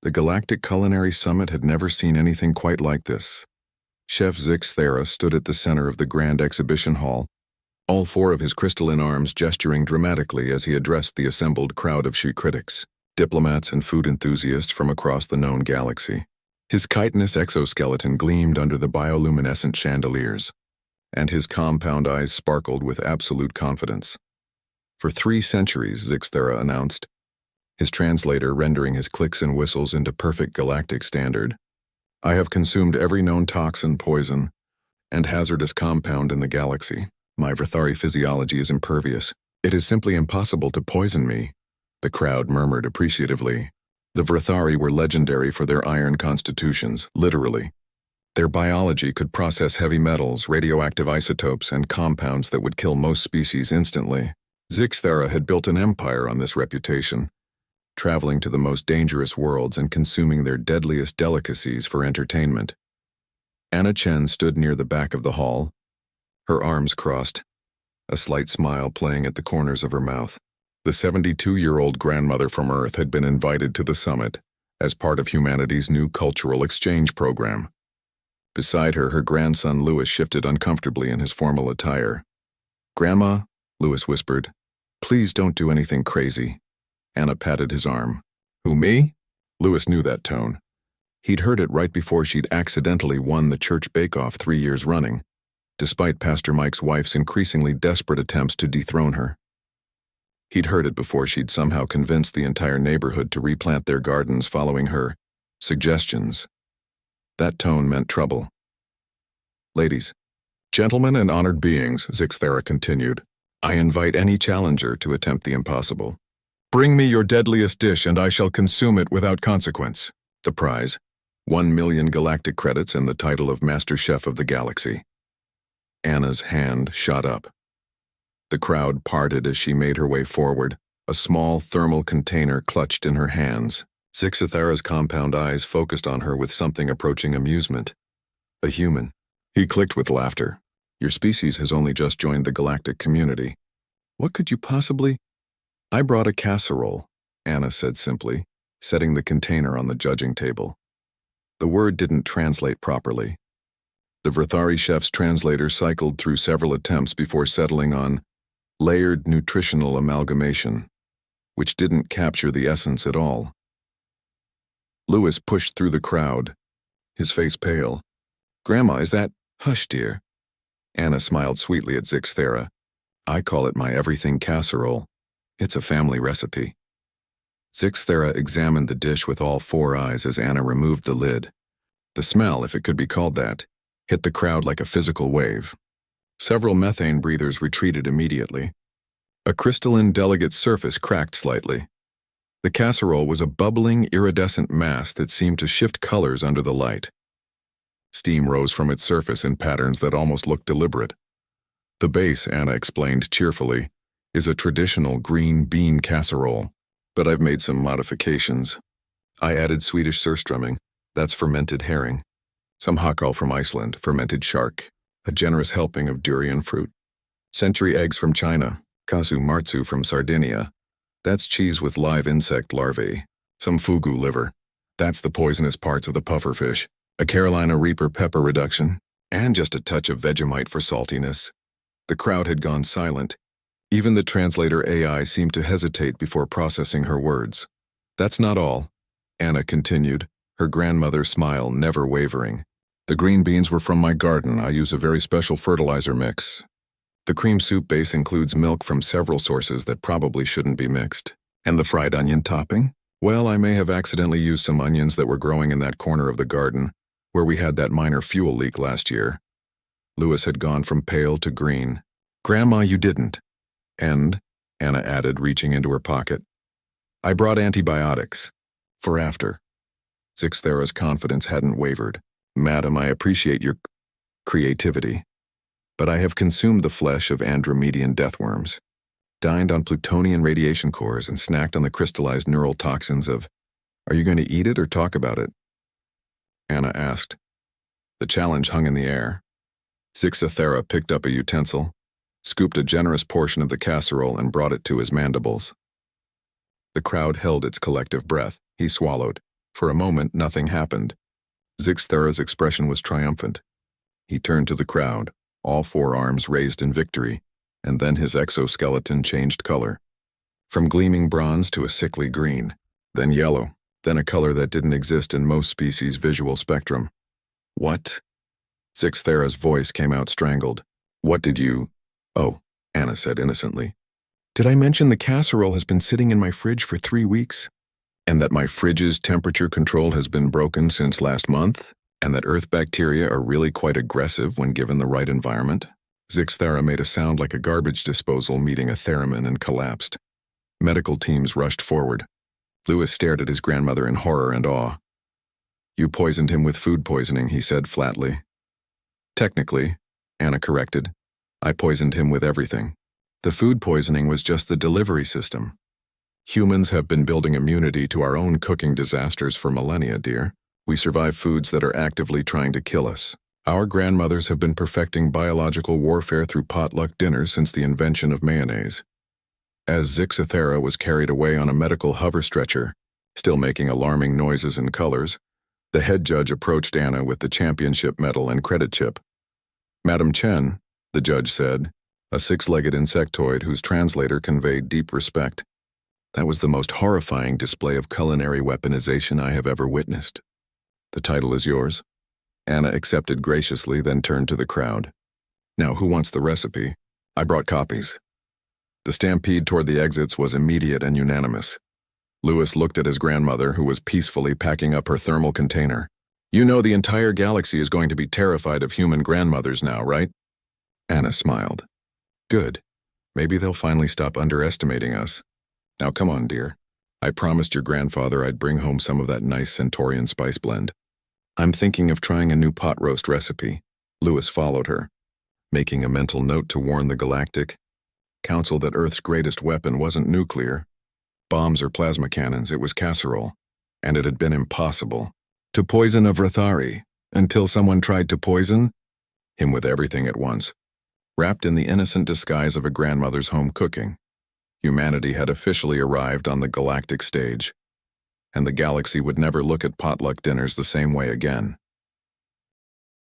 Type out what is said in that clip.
The Galactic Culinary Summit had never seen anything quite like this. Chef Zixthera stood at the center of the grand exhibition hall, all four of his crystalline arms gesturing dramatically as he addressed the assembled crowd of she critics, diplomats and food enthusiasts from across the known galaxy. His chitinous exoskeleton gleamed under the bioluminescent chandeliers, and his compound eyes sparkled with absolute confidence. For 3 centuries, Zixthera announced, his translator rendering his clicks and whistles into perfect galactic standard, I have consumed every known toxin, poison, and hazardous compound in the galaxy. My Vrathari physiology is impervious. It is simply impossible to poison me. The crowd murmured appreciatively. The Vrathari were legendary for their iron constitutions, literally. Their biology could process heavy metals, radioactive isotopes, and compounds that would kill most species instantly. Zixthera had built an empire on this reputation, traveling to the most dangerous worlds and consuming their deadliest delicacies for entertainment. Anna Chen stood near the back of the hall, her arms crossed, a slight smile playing at the corners of her mouth. The 72-year-old grandmother from Earth had been invited to the summit as part of humanity's new cultural exchange program. Beside her, her grandson Louis shifted uncomfortably in his formal attire. Grandma, Louis whispered, please don't do anything crazy. Anna patted his arm. Who, me? Louis knew that tone. He'd heard it right before she'd accidentally won the church bake-off 3 years running, despite Pastor Mike's wife's increasingly desperate attempts to dethrone her. He'd heard it before she'd somehow convinced the entire neighborhood to replant their gardens following her suggestions. That tone meant trouble. Ladies, gentlemen and honored beings, Zixthera continued, I invite any challenger to attempt the impossible. Bring me your deadliest dish and I shall consume it without consequence. The prize, 1 million galactic credits and the title of Master Chef of the Galaxy. Anna's hand shot up. The crowd parted as she made her way forward, a small thermal container clutched in her hands. Zixthera's compound eyes focused on her with something approaching amusement. A human. He clicked with laughter. Your species has only just joined the galactic community. What could you possibly... I brought a casserole, Anna said simply, setting the container on the judging table. The word didn't translate properly. The Vrathari chef's translator cycled through several attempts before settling on layered nutritional amalgamation, which didn't capture the essence at all. Louis pushed through the crowd, his face pale. Grandma, is that... Hush, dear. Anna smiled sweetly at Zixthera. I call it my everything casserole. It's a family recipe. Zixthera examined the dish with all 4 eyes as Anna removed the lid. The smell, if it could be called that, hit the crowd like a physical wave. Several methane breathers retreated immediately. A crystalline delicate surface cracked slightly. The casserole was a bubbling, iridescent mass that seemed to shift colors under the light. Steam rose from its surface in patterns that almost looked deliberate. The base, Anna explained cheerfully, is a traditional green bean casserole, but I've made some modifications. I added Swedish surströmming, that's fermented herring, some hakal from Iceland, fermented shark, a generous helping of durian fruit, century eggs from China, casu marzu from Sardinia, that's cheese with live insect larvae, some fugu liver, that's the poisonous parts of the pufferfish, a Carolina Reaper pepper reduction, and just a touch of Vegemite for saltiness. The crowd had gone silent. Even the translator AI seemed to hesitate before processing her words. That's not all, Anna continued, her grandmother's smile never wavering. The green beans were from my garden. I use a very special fertilizer mix. The cream soup base includes milk from several sources that probably shouldn't be mixed. And the fried onion topping? Well, I may have accidentally used some onions that were growing in that corner of the garden, where we had that minor fuel leak last year. Louis had gone from pale to green. Grandma, you didn't. And, Anna added, reaching into her pocket, I brought antibiotics. For after. Zixthera's confidence hadn't wavered. Madam, I appreciate your creativity, but I have consumed the flesh of Andromedian deathworms, dined on plutonian radiation cores, and snacked on the crystallized neural toxins of... Are you going to eat it or talk about it? Anna asked. The challenge hung in the air. Zixthera picked up a utensil, scooped a generous portion of the casserole and brought it to his mandibles. The crowd held its collective breath. He swallowed. For a moment, nothing happened. Zixthera's expression was triumphant. He turned to the crowd, all four arms raised in victory, and then his exoskeleton changed color. From gleaming bronze to a sickly green, then yellow, then a color that didn't exist in most species' visual spectrum. What? Zixthera's voice came out strangled. What did you... Oh, Anna said innocently. Did I mention the casserole has been sitting in my fridge for 3 weeks? And that my fridge's temperature control has been broken since last month? And that earth bacteria are really quite aggressive when given the right environment? Zixthera made a sound like a garbage disposal meeting a theremin and collapsed. Medical teams rushed forward. Louis stared at his grandmother in horror and awe. You poisoned him with food poisoning, he said flatly. Technically, Anna corrected. I poisoned him with everything. The food poisoning was just the delivery system. Humans have been building immunity to our own cooking disasters for millennia, dear. We survive foods that are actively trying to kill us. Our grandmothers have been perfecting biological warfare through potluck dinners since the invention of mayonnaise. As Zixthera was carried away on a medical hover stretcher, still making alarming noises and colors, the head judge approached Anna with the championship medal and credit chip. Madam Chen, the judge said, a six-legged insectoid whose translator conveyed deep respect. That was the most horrifying display of culinary weaponization I have ever witnessed. The title is yours. Anna accepted graciously, then turned to the crowd. Now, who wants the recipe? I brought copies. The stampede toward the exits was immediate and unanimous. Louis looked at his grandmother, who was peacefully packing up her thermal container. You know the entire galaxy is going to be terrified of human grandmothers now, right? Anna smiled. Good. Maybe they'll finally stop underestimating us. Now come on, dear. I promised your grandfather I'd bring home some of that nice Centaurian spice blend. I'm thinking of trying a new pot roast recipe. Louis followed her, making a mental note to warn the Galactic Council that Earth's greatest weapon wasn't nuclear, bombs or plasma cannons, it was casserole, and it had been impossible to poison a Vrathari until someone tried to poison him with everything at once. Wrapped in the innocent disguise of a grandmother's home cooking, humanity had officially arrived on the galactic stage, and the galaxy would never look at potluck dinners the same way again.